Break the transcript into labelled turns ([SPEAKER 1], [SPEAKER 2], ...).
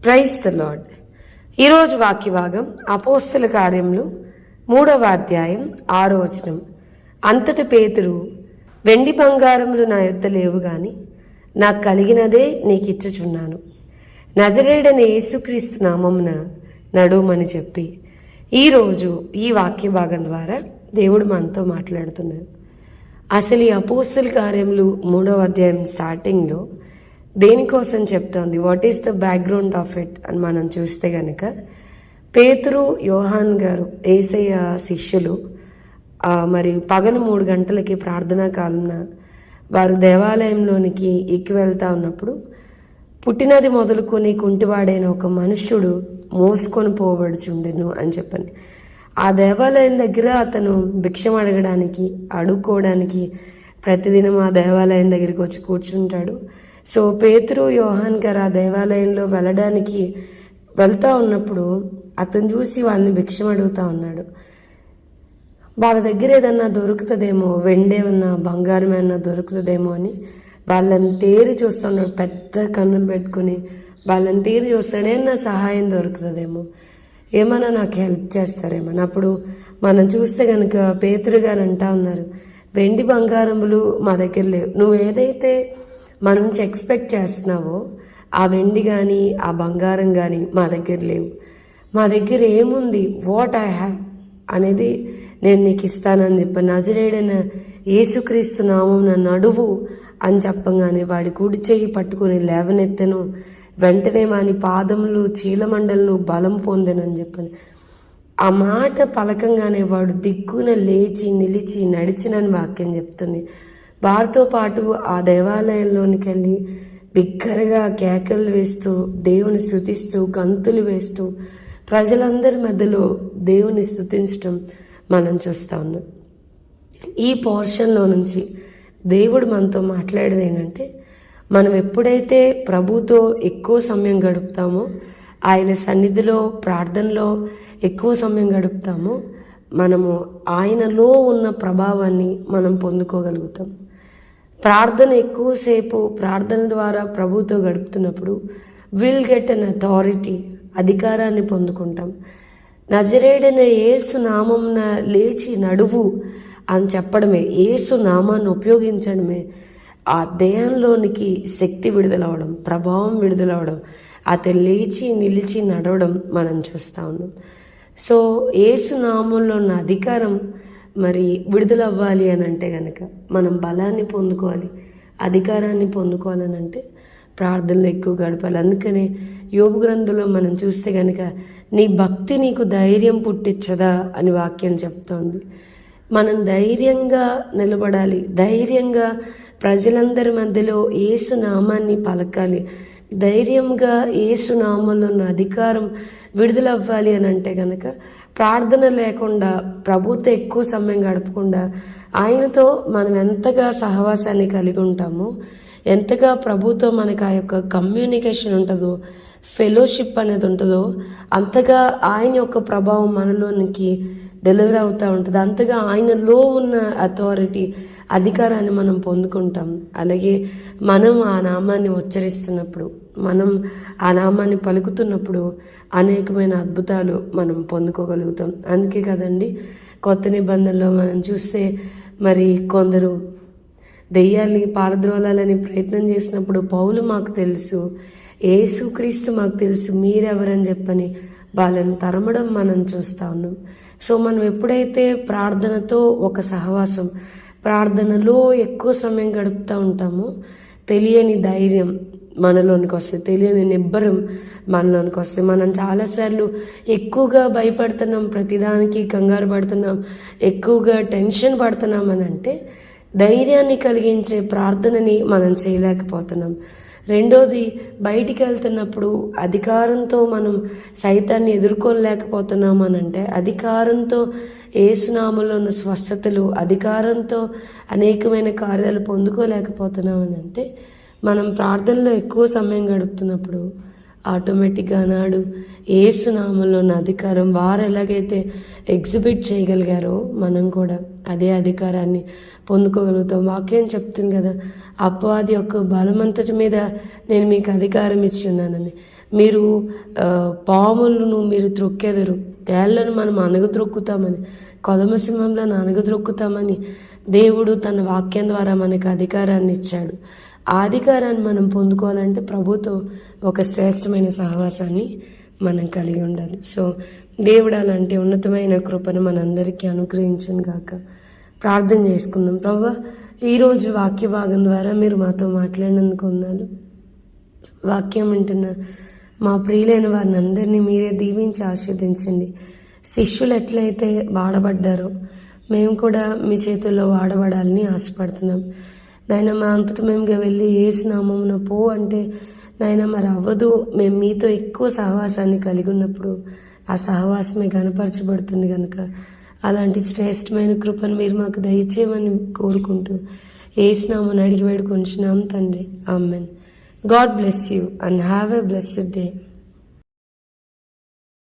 [SPEAKER 1] Praise the lord. ఈరోజు వాక్య భాగం అపోస్తల కార్యములు 3వ అధ్యాయం 6వ వచనం. అంతటి పేతురు, వెండి బంగారములు నా యొద్ద లేవు గాని నాకు కలిగినదే నీకు ఇచ్చుచున్నాను, నజరేయుడైన యేసుక్రీస్తు నామమున నడుమని చెప్పి, ఈరోజు ఈ వాక్య భాగం ద్వారా దేవుడు మనతో మాట్లాడుతున్నారు. అసలు ఈ అపోస్తల కార్యములు 3వ అధ్యాయం స్టార్టింగ్లో దేనికోసం చెప్తోంది, what is the background of it అని మనం చూస్తే కనుక, పేతురు, యోహాన్ గారు యేసయ్య శిష్యులు మరి పగలు 3 గంటలకి ప్రార్థనా కాలంన వారు దేవాలయంలోనికి ఎక్కి వెళ్తా ఉన్నప్పుడు పుట్టినది మొదలుకొని కుంటివాడైన ఒక మనుష్యుడు మోసుకొని పోబడుచుండెను అని చెప్పని, ఆ దేవాలయం దగ్గర అతను భిక్షం అడగడానికి అడుక్కోవడానికి ప్రతిదినం ఆ దేవాలయం దగ్గరికి వచ్చి కూర్చుంటాడు. సో పేతురు, యోహాన్ గారు ఆ దేవాలయంలో వెళ్ళడానికి వెళ్తా ఉన్నప్పుడు అతను చూసి వాళ్ళని భిక్షం అడుగుతా ఉన్నాడు. వాళ్ళ దగ్గర ఏదన్నా దొరుకుతుందేమో, వెండేమన్నా బంగారం ఏమన్నా దొరుకుతుందేమో అని వాళ్ళని తేరి చూస్తున్నాడు. పెద్ద కన్నులు పెట్టుకుని వాళ్ళని తేరి చూస్తాడు, ఏమన్నా సహాయం దొరుకుతుందేమో, ఏమన్నా నాకు హెల్ప్ చేస్తారేమని. అప్పుడు మనం చూస్తే కనుక పేతురు గారు అంటా ఉన్నారు, వెండి బంగారములు మా దగ్గర లేవు, నువ్వు ఏదైతే మన నుంచి ఎక్స్పెక్ట్ చేస్తున్నావో ఆ వెండి కానీ ఆ బంగారం కానీ మా దగ్గర లేవు, మా దగ్గర ఏముంది, వాట్ ఐ హ్యావ్ అనేది నేను నీకు ఇస్తానని చెప్పి, నజరేయుడైన యేసుక్రీస్తు నామమున నడువు అని చెప్పగానే వాడి కుడి చెయ్యి పట్టుకుని లేవనెత్తెను, వెంటనే వాని పాదములు చీలమండలను బలం పొందెనని చెప్పని. ఆ మాట పలకంగానే వాడు దిగ్గున లేచి నిలిచి నడిచినని వాక్యం చెప్తుంది. వారితో పాటు ఆ దేవాలయంలోనికి వెళ్ళి బిగ్గరగా కేకలు వేస్తూ దేవుని స్తుతిస్తూ గంతులు వేస్తూ ప్రజలందరి మధ్యలో దేవుని స్తుతించడం మనం చూస్తా ఉన్నాం. ఈ పోర్షన్లో నుంచి దేవుడు మనతో మాట్లాడేది ఏంటంటే, మనం ఎప్పుడైతే ప్రభుతో ఎక్కువ సమయం గడుపుతామో, ఆయన సన్నిధిలో ప్రార్థనలో ఎక్కువ సమయం గడుపుతామో, మనము ఆయనలో ఉన్న ప్రభావాన్ని మనం పొందుకోగలుగుతాం. ప్రార్థన ఎక్కువసేపు ప్రార్థన ద్వారా ప్రభుతో గడుపుతున్నప్పుడు విల్ గెట్ అన్ అథారిటీ, అధికారాన్ని పొందుకుంటాం. నజరేయుడైన యేసు నామమున లేచి నడువు అని చెప్పడమే, యేసు నామాన్ని ఉపయోగించడమే ఆ దేహంలోనికి శక్తి విడుదలవడం, ప్రభావం విడుదలవడం, అతను లేచి నిలిచి నడవడం మనం చూస్తూ ఉన్నాం. సో యేసు నామంలో ఉన్న అధికారం మరి విడుదల అవ్వాలి అని అంటే కనుక మనం బలాన్ని పొందుకోవాలి, అధికారాన్ని పొందుకోవాలని అంటే ప్రార్థనలు ఎక్కువ గడపాలి. అందుకనే యోబు గ్రంథంలో మనం చూస్తే కనుక, నీ భక్తి నీకు ధైర్యం పుట్టించదా అని వాక్యం చెప్తోంది. మనం ధైర్యంగా నిలబడాలి, ధైర్యంగా ప్రజలందరి మధ్యలో యేసు నామాన్ని పలకాలి, ధైర్యంగా యేసు నామంలో ఉన్న అధికారం విడుదల అవ్వాలి అని అంటే కనుక ప్రార్థన లేకుండా, ప్రభుతో ఎక్కువ సమయం గడపకుండా, ఆయనతో మనం ఎంతగా సహవాసాన్ని కలిగి ఉంటామో, ఎంతగా ప్రభుతో మనకు ఆ యొక్క కమ్యూనికేషన్ ఉంటుందో, ఫెలోషిప్ అనేది ఉంటుందో, అంతగా ఆయన యొక్క ప్రభావం మనలోనికి డెలివరీ అవుతూ ఉంటుంది. అంతగా ఆయనలో ఉన్న అథారిటీ, అధికారాన్ని మనం పొందుకుంటాం. అలాగే మనం ఆ నామాన్ని ఉచ్చరిస్తున్నప్పుడు, మనం ఆ నామాన్ని పలుకుతున్నప్పుడు అనేకమైన అద్భుతాలు మనం పొందుకోగలుగుతాం. అందుకే కదండి కొత్త నిబంధనలో మనం చూస్తే మరి కొందరు దెయ్యాల్ని పారద్రోలాలని ప్రయత్నం చేసినప్పుడు పౌలు మాకు తెలుసు, యేసుక్రీస్తు మాకు తెలుసు, మీరెవరని చెప్పని వాళ్ళని తరమడం మనం చూస్తూ ఉన్నాం. సో మనం ఎప్పుడైతే ప్రార్థనతో ఒక సహవాసం, ప్రార్థనలో ఎక్కువ సమయం గడుపుతూ ఉంటామో, తెలియని ధైర్యం మనలోనికి వస్తుంది, తెలియని నిబ్బరం మనలోనికి వస్తుంది. మనం చాలాసార్లు ఎక్కువగా భయపడుతున్నాం, ప్రతిదానికి కంగారు పడుతున్నాం, ఎక్కువగా టెన్షన్ పడుతున్నాం అని అంటే ధైర్యాన్ని కలిగించే ప్రార్థనని మనం చేయలేకపోతున్నాం. రెండోది, బయటికి వెళ్తున్నప్పుడు అధికారంతో మనం సైతాన్ని ఎదుర్కోలేకపోతున్నాం అని అంటే, అధికారంతో యేసునామంలో ఉన్న స్వస్థతలు, అధికారంతో అనేకమైన కార్యాలు పొందుకోలేకపోతున్నాం అని అంటే, మనం ప్రార్థనలో ఎక్కువ సమయం గడుపుతున్నప్పుడు ఆటోమేటిక్గా నాడు యేసునామంలో ఉన్న అధికారం వారు ఎలాగైతే ఎగ్జిబిట్ చేయగలిగారో మనం కూడా అదే అధికారాన్ని పొందుకోగలుగుతాం. వాక్యం చెప్తుంది కదా, అపవాది యొక్క బలమంతటి మీద నేను మీకు అధికారం ఇచ్చి ఉన్నానని. మీరు పాములను మీరు త్రొక్కెదరు, తేళ్లను మనం అనగత్రొక్కుతామని, కొదమ సింహంలను అనగత్రొక్కుతామని దేవుడు తన వాక్యం ద్వారా మనకు అధికారాన్ని ఇచ్చాడు. ఆ అధికారాన్ని మనం పొందుకోవాలంటే ప్రభుతో ఒక శ్రేష్టమైన సహవాసాన్ని మనం కలిగి ఉండాలి. సో దేవుడు అలాంటి ఉన్నతమైన కృపను మనందరికీ అనుగ్రహించును గాక. ప్రార్థన చేసుకుందాం. ప్రభువా, ఈరోజు వాక్య భాగం ద్వారా మీరు మాతో మాట్లాడినందుకు ఉన్నాను. వాక్యం వింటున్న మా ప్రియులైన వారిని అందరినీ మీరే దీవించి ఆశీర్వదించండి. శిష్యులు ఎట్లయితే వాడబడ్డారో మేము కూడా మీ చేతుల్లో వాడబడాలని ఆశపడుతున్నాం. నాయన, మా అంతటా మేముగా వెళ్ళి యేసునామమున పో అంటే నాయన మరి అవ్వదు. మేము మీతో ఎక్కువ సహవాసాన్ని కలిగి ఉన్నప్పుడు ఆ సహవాసమే గనపరచబడుతుంది కనుక అలాంటి శ్రేష్టమైన కృపను మీరు మాకు దయచేయమని కోరుకుంటూ యేసునామమున అడిగి వేడుకొంచున్నాం తండ్రి. Amen. God bless you and have a blessed day.